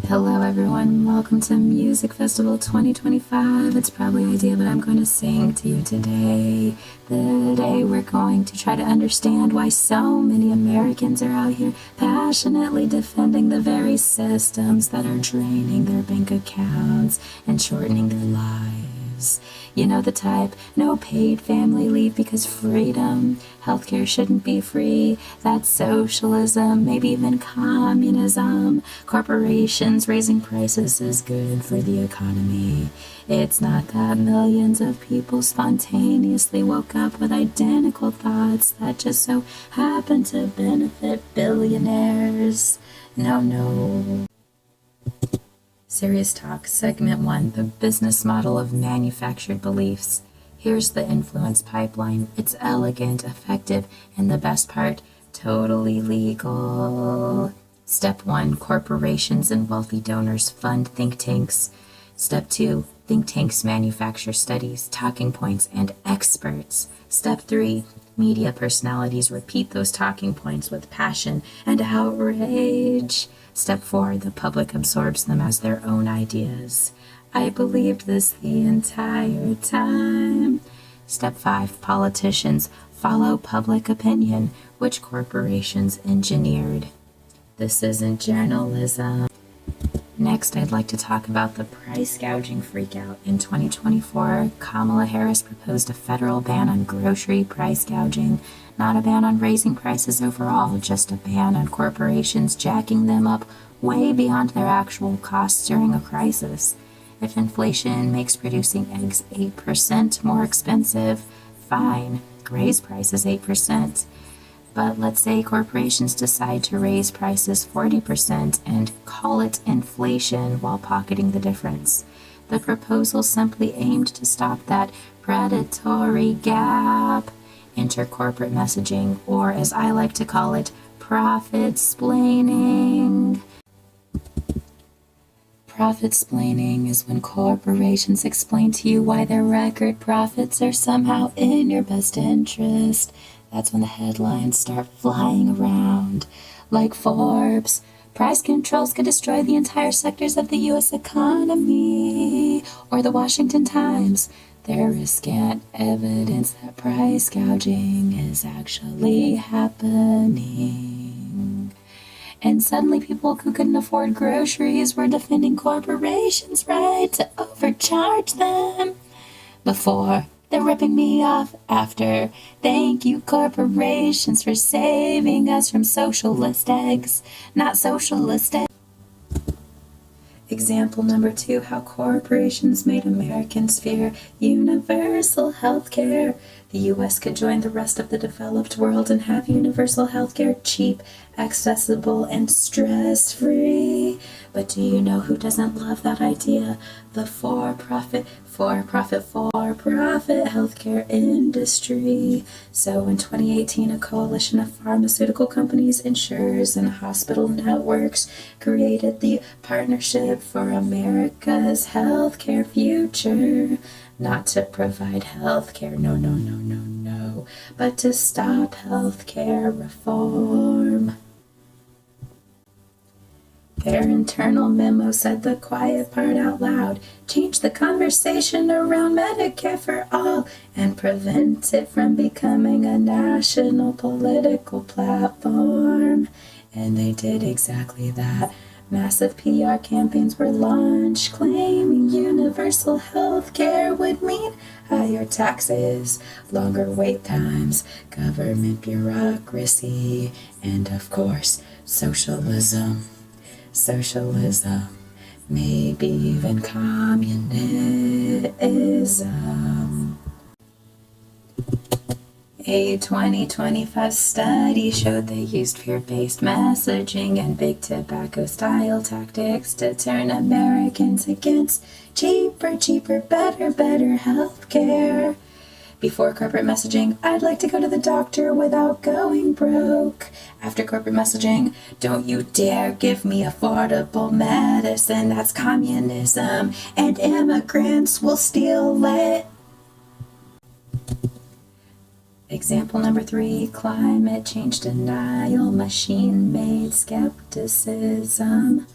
Hello everyone, welcome to Music Festival 2025. It's probably an idea, but I'm going to sing to you today. Today we're going to try to understand why so many Americans are out here passionately defending the very systems that are draining their bank accounts and shortening their lives. You know the type, no paid family leave because freedom. Healthcare shouldn't be free. That's socialism, maybe even communism. Corporations raising prices is good for the economy. It's not that millions of people spontaneously woke up with identical thoughts that just so happen to benefit billionaires. No. Serious Talk, Segment 1, the business model of manufactured beliefs. Here's the influence pipeline. It's elegant, effective, and the best part, totally legal. Step 1, corporations and wealthy donors fund think tanks. Step 2, think tanks manufacture studies, talking points, and experts. Step 3, media personalities repeat those talking points with passion and outrage. Step 4, the public absorbs them as their own ideas. I believed this the entire time. Step 5, politicians follow public opinion, which corporations engineered. This isn't journalism. Next, I'd like to talk about the price gouging freakout. In 2024, Kamala Harris proposed a federal ban on grocery price gouging. Not a ban on raising prices overall, just a ban on corporations jacking them up way beyond their actual costs during a crisis. If inflation makes producing eggs 8% more expensive, fine, raise prices 8%. But let's say corporations decide to raise prices 40% and call it inflation while pocketing the difference. The proposal simply aimed to stop that predatory gap. Enter corporate messaging, or as I like to call it, profitsplaining. Profitsplaining is when corporations explain to you why their record profits are somehow in your best interest. That's when the headlines start flying around. Like Forbes, price controls could destroy the entire sectors of the U.S. economy. Or the Washington Times, there is scant evidence that price gouging is actually happening. And suddenly people who couldn't afford groceries were defending corporations' right to overcharge them. Before, they're ripping me off. After, thank you corporations for saving us from socialist eggs, not socialist eggs. Example number 2, how corporations made Americans fear universal health care. The U.S. could join the rest of the developed world and have universal health care, cheap, accessible, and stress-free. But do you know who doesn't love that idea? The for-profit healthcare industry. So in 2018, a coalition of pharmaceutical companies, insurers, and hospital networks created the Partnership for America's Healthcare Future. Not to provide healthcare, no, but to stop healthcare reform. Their internal memo said the quiet part out loud. Change the conversation around Medicare for all and prevent it from becoming a national political platform. And they did exactly that. Massive PR campaigns were launched claiming universal health care would mean higher taxes, longer wait times, government bureaucracy, and of course, socialism. Maybe even communism. A 2025 study showed they used fear-based messaging and big tobacco-style tactics to turn Americans against cheaper, better healthcare. Before corporate messaging, I'd like to go to the doctor without going broke. After corporate messaging, don't you dare give me affordable medicine. That's communism, and immigrants will steal it. Example number 3, climate change denial, machine-made skepticism.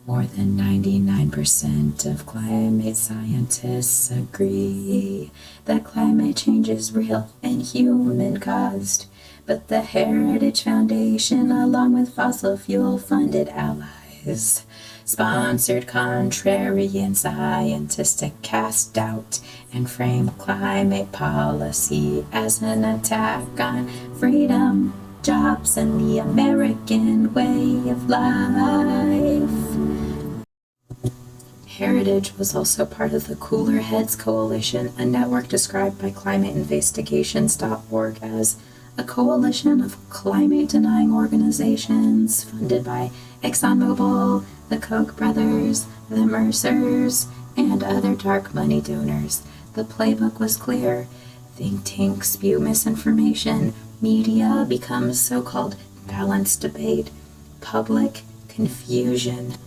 More than 99% of climate scientists agree that climate change is real and human-caused. But the Heritage Foundation, along with fossil fuel-funded allies, sponsored contrarian scientists to cast doubt and frame climate policy as an attack on freedom, jobs, and the American way of life. Heritage was also part of the Cooler Heads Coalition, a network described by climateinvestigations.org as a coalition of climate-denying organizations funded by ExxonMobil, the Koch brothers, the Mercers, and other dark money donors. The playbook was clear. Think tanks spew misinformation. Media becomes so-called balanced debate. Public confusion.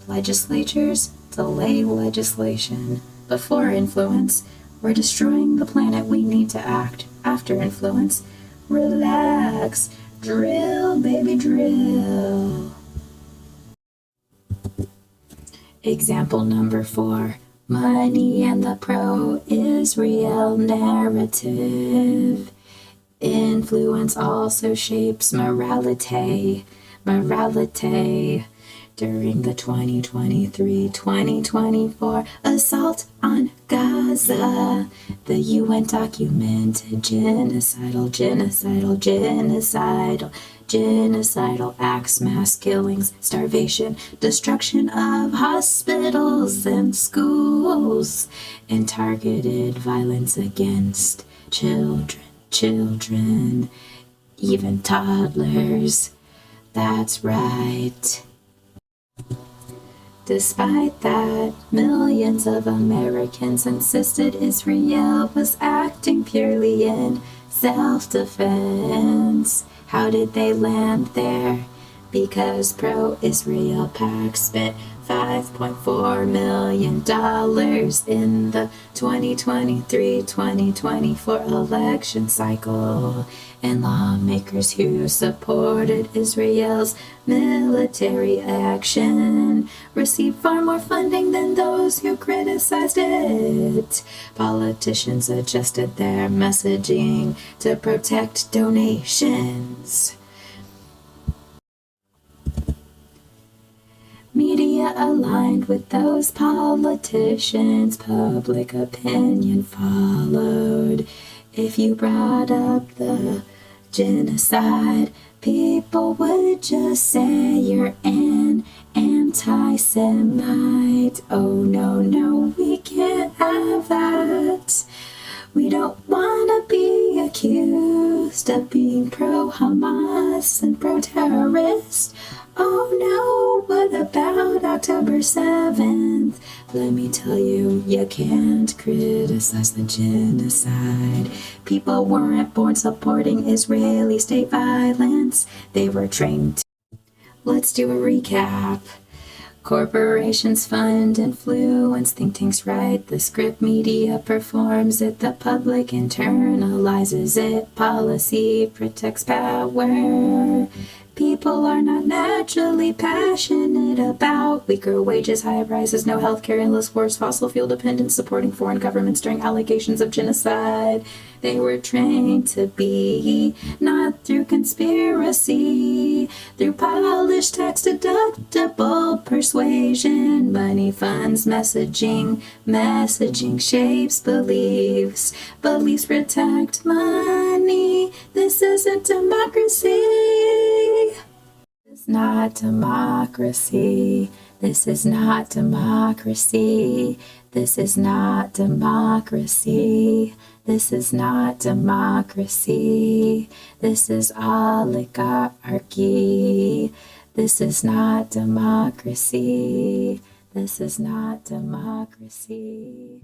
Legislatures delay legislation. Before influence, we're destroying the planet. We need to act. After influence, relax. Drill, baby, drill. Example number 4. Money and the pro-Israel narrative. Influence also shapes morality. During the 2023-2024 assault on Gaza, the UN documented genocidal acts, mass killings, starvation, destruction of hospitals and schools, and targeted violence against children, even toddlers. That's right. Despite that, millions of Americans insisted Israel was acting purely in self-defense. How did they land there? Because pro-Israel PAC spent $5.4 million in the 2023-2024 election cycle, and lawmakers who supported Israel's military action received far more funding than those who criticized it. Politicians adjusted their messaging to protect donations. Media aligned with those politicians. Public opinion followed. If you brought up the genocide, people would just say you're an anti-Semite. Oh no, we can't have that. We don't want to be accused of being pro-Hamas and pro-terrorist. Oh no, what about October 7th? Let me tell you, you can't criticize the genocide. People weren't born supporting Israeli state violence. They were trained to. Let's do a recap. Corporations fund influence, think tanks write the script, media performs it, the public internalizes it, policy protects power. People are not naturally passionate about weaker wages, high prices, no healthcare, endless wars, fossil fuel dependence, supporting foreign governments during allegations of genocide. They were trained to be, not through conspiracy, through polished tax-deductible persuasion. Money funds messaging shapes beliefs. Beliefs protect money. This isn't democracy. It's not democracy. This is not democracy. This is not democracy. This is not democracy. This is oligarchy. This is not democracy. This is not democracy.